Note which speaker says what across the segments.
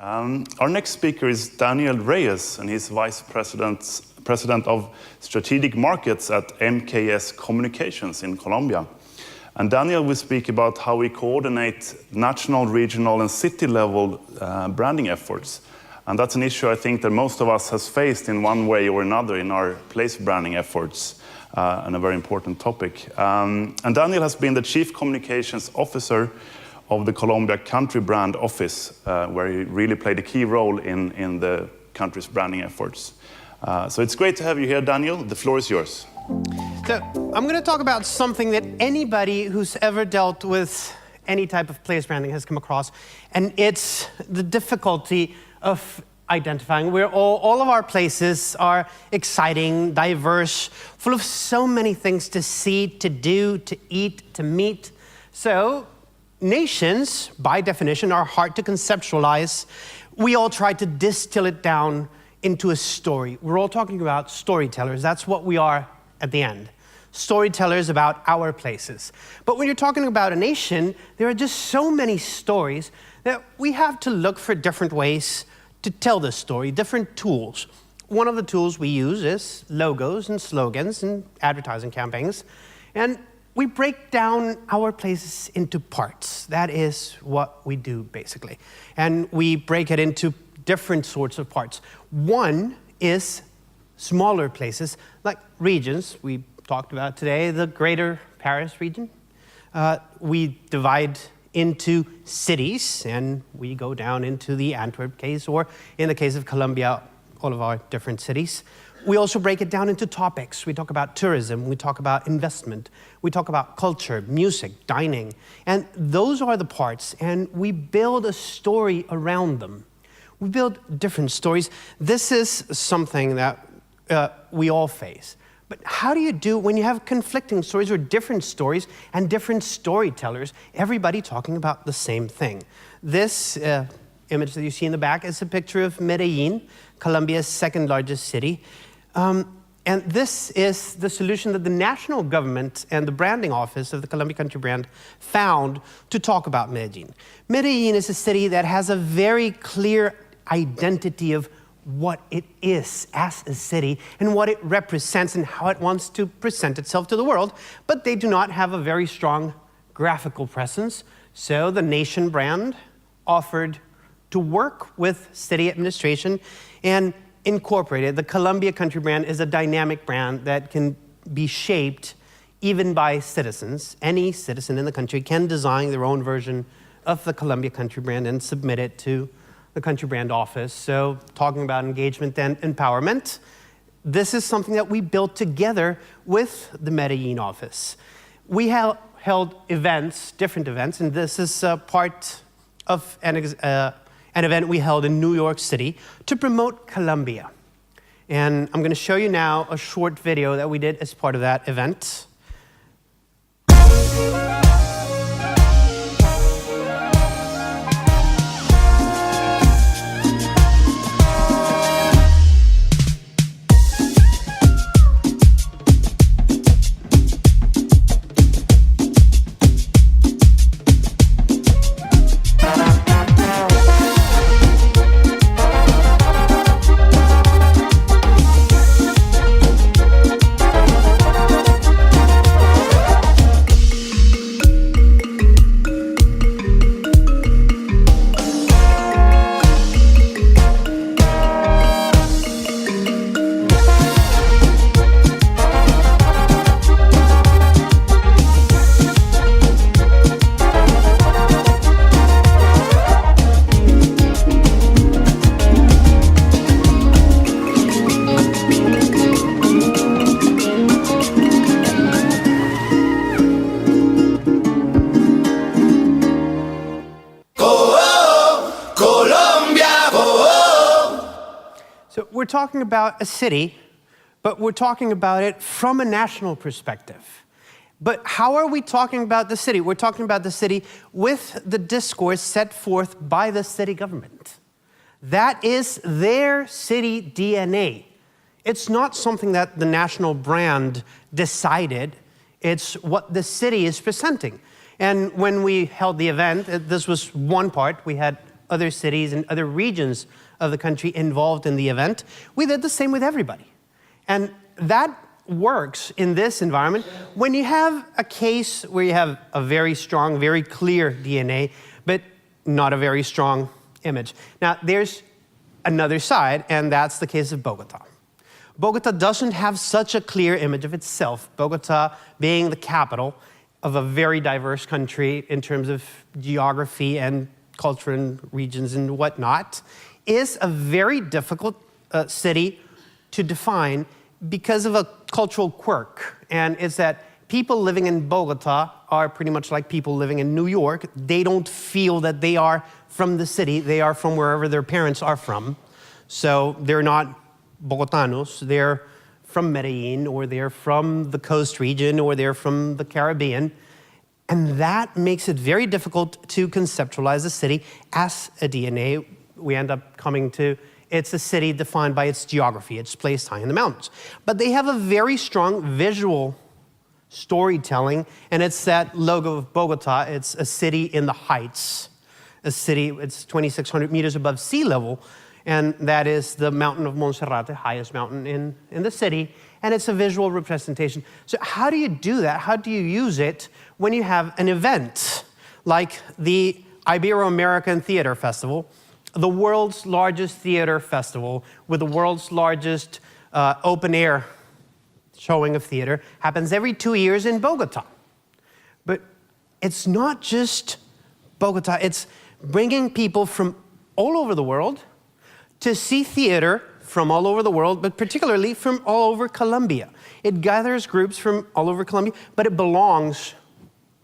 Speaker 1: Our next speaker is Daniel Reyes, and he's Vice President of Strategic Markets at MKS Communications in Colombia. And Daniel will speak about how we coordinate national, regional, and city-level branding efforts. And that's an issue I think that most of us has faced in one way or another in our place branding efforts, and a very important topic. And Daniel has been the Chief Communications Officer of the Colombia Country Brand Office, where he really played a key role in the country's branding efforts. So it's great to have you here, Daniel. The floor is yours.
Speaker 2: So I'm going to talk about something that anybody who's ever dealt with any type of place branding has come across, and it's the difficulty of identifying where all of our places are exciting, diverse, full of so many things to see, to do, to eat, to meet. So nations, by definition, are hard to conceptualize. We all try to distill it down into a story. We're all talking about storytellers. That's what we are at the end. Storytellers about our places. But when you're talking about a nation, there are just so many stories that we have to look for different ways to tell this story, different tools. One of the tools we use is logos and slogans and advertising campaigns. And we break down our places into parts. That is what we do, basically. And we break it into different sorts of parts. One is smaller places, like regions. We talked about today the Greater Paris region. We divide into cities, and we go down into the Antwerp case, or in the case of Colombia, all of our different cities. We also break it down into topics. We talk about tourism, we talk about investment, we talk about culture, music, dining, and those are the parts, and we build a story around them. We build different stories. This is something that we all face. But how do you do when you have conflicting stories or different stories and different storytellers, everybody talking about the same thing? This image that you see in the back is a picture of Medellin, Colombia's second largest city. And this is the solution that the national government and the branding office of the Colombia Country Brand found to talk about Medellin. Medellin is a city that has a very clear identity of what it is as a city and what it represents and how it wants to present itself to the world, but they do not have a very strong graphical presence. So the nation brand offered to work with city administration and incorporated. The Colombia Country Brand is a dynamic brand that can be shaped even by citizens. Any citizen in the country can design their own version of the Colombia Country Brand and submit it to the Country Brand Office. So talking about engagement and empowerment, this is something that we built together with the Medellin office. We held events, different events, and this is part of an event we held in New York City to promote Colombia. And I'm going to show you now a short video that we did as part of that event. We're talking about a city, but we're talking about it from a national perspective. But how are we talking about the city? We're talking about the city with the discourse set forth by the city government. That is their city DNA. It's not something that the national brand decided. It's what the city is presenting. And when we held the event, this was one part. We had other cities and other regions of the country involved in the event. We did the same with everybody. And that works in this environment when you have a case where you have a very strong, very clear DNA, but not a very strong image. Now, there's another side, and that's the case of Bogota. Bogota doesn't have such a clear image of itself. Bogota, being the capital of a very diverse country in terms of geography and culture and regions and whatnot, is a very difficult city to define because of a cultural quirk. And it's that people living in Bogota are pretty much like people living in New York. They don't feel that they are from the city. They are from wherever their parents are from. So they're not Bogotanos. They're from Medellin, or they're from the coast region, or they're from the Caribbean. And that makes it very difficult to conceptualize a city as a DNA. We end up coming to, it's a city defined by its geography. It's placed high in the mountains. But they have a very strong visual storytelling, and it's that logo of Bogota. It's a city in the heights. A city, it's 2,600 meters above sea level, and that is the mountain of Montserrat, the highest mountain in the city, and it's a visual representation. So how do you do that? How do you use it when you have an event like the Ibero-American Theater Festival, the world's largest theater festival with the world's largest open-air showing of theater, happens every 2 years in Bogota. But it's not just Bogota, it's bringing people from all over the world to see theater from all over the world, but particularly from all over Colombia. It gathers groups from all over Colombia, but it belongs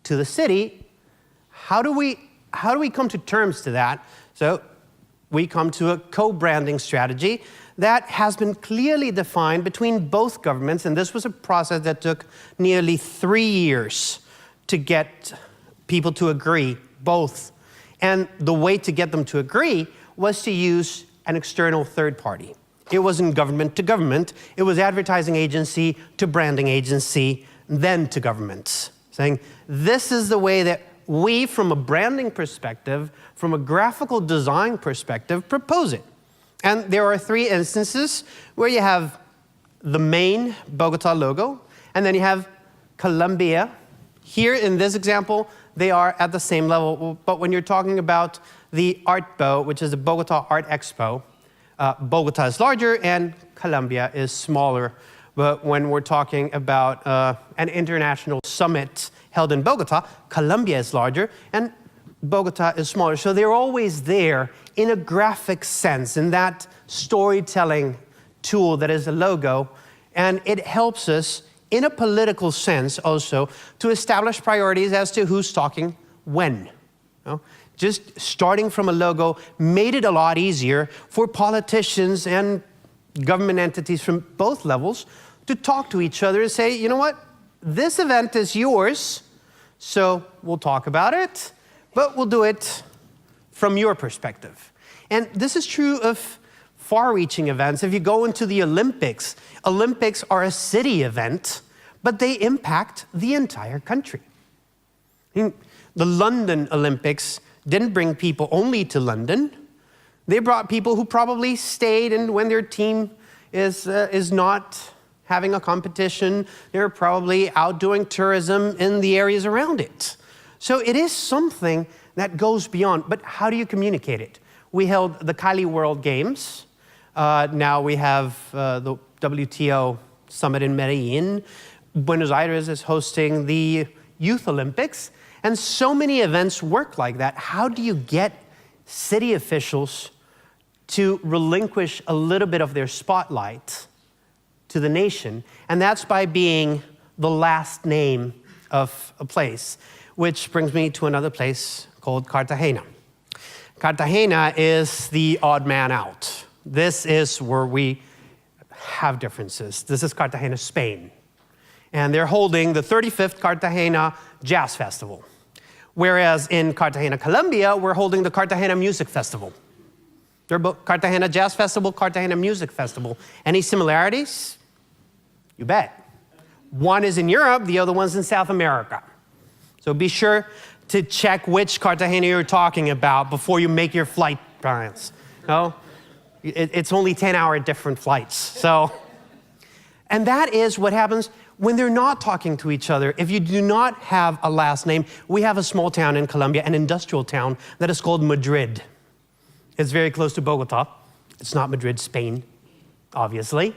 Speaker 2: to the city. How do we come to terms to that? So we come to a co-branding strategy that has been clearly defined between both governments, and this was a process that took nearly 3 years to get people to agree, both. And the way to get them to agree was to use an external third party. It wasn't government to government, it was advertising agency to branding agency, then to governments, saying, this is the way that we, from a branding perspective, from a graphical design perspective, propose it. And there are 3 instances where you have the main Bogota logo, and then you have Colombia. Here in this example, they are at the same level, but when you're talking about the Artbo, which is the Bogota Art Expo, Bogota is larger and Colombia is smaller. But when we're talking about an international summit held in Bogota, Colombia is larger and Bogota is smaller. So they're always there in a graphic sense, in that storytelling tool that is a logo. And it helps us in a political sense also to establish priorities as to who's talking when. You know? Just starting from a logo made it a lot easier for politicians and government entities from both levels to talk to each other and say, you know what, this event is yours, so we'll talk about it, but we'll do it from your perspective. And this is true of far-reaching events. If you go into the Olympics, Olympics are a city event, but they impact the entire country. I mean, the London Olympics didn't bring people only to London. They brought people who probably stayed, and when their team is not having a competition, they're probably out doing tourism in the areas around it. So it is something that goes beyond, but how do you communicate it? We held the Cali World Games. Now we have the WTO Summit in Medellin. Buenos Aires is hosting the Youth Olympics. And so many events work like that. How do you get city officials to relinquish a little bit of their spotlight to the nation? And that's by being the last name of a place, which brings me to another place called Cartagena. Cartagena is the odd man out. This is where we have differences. This is Cartagena, Spain. And they're holding the 35th Cartagena Jazz Festival. Whereas in Cartagena, Colombia, we're holding the Cartagena Music Festival. They're both Cartagena Jazz Festival, Cartagena Music Festival. Any similarities? You bet. One is in Europe, the other one's in South America. So be sure to check which Cartagena you're talking about before you make your flight plans. No? It's only 10-hour different flights. So, and that is what happens when they're not talking to each other. If you do not have a last name, we have a small town in Colombia, an industrial town that is called Madrid. It's very close to Bogota. It's not Madrid, Spain, obviously.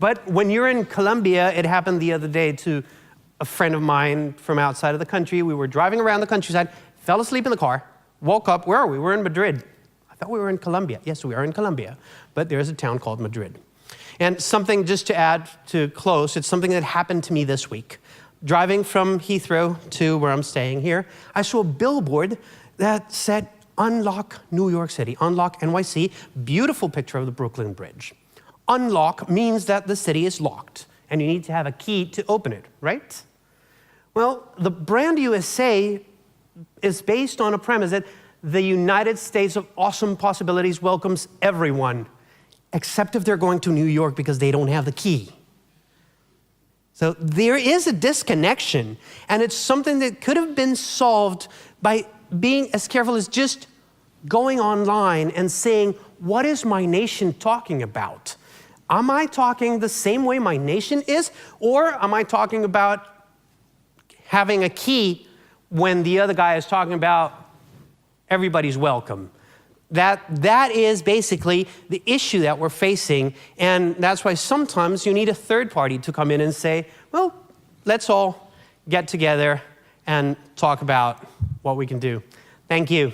Speaker 2: But when you're in Colombia, it happened the other day to a friend of mine from outside of the country. We were driving around the countryside, fell asleep in the car, woke up. Where are we? We're in Madrid. I thought we were in Colombia. Yes, we are in Colombia. But there's a town called Madrid. And something just to add to close, it's something that happened to me this week. Driving from Heathrow to where I'm staying here, I saw a billboard that said, "Unlock New York City, unlock NYC," beautiful picture of the Brooklyn Bridge. Unlock means that the city is locked, and you need to have a key to open it, right? Well, the brand USA is based on a premise that the United States of awesome possibilities welcomes everyone, except if they're going to New York because they don't have the key. So there is a disconnection, and it's something that could have been solved by being as careful as just going online and saying, what is my nation talking about? Am I talking the same way my nation is, or am I talking about having a key when the other guy is talking about everybody's welcome? That is basically the issue that we're facing, and that's why sometimes you need a third party to come in and say, well, let's all get together and talk about what we can do. Thank you.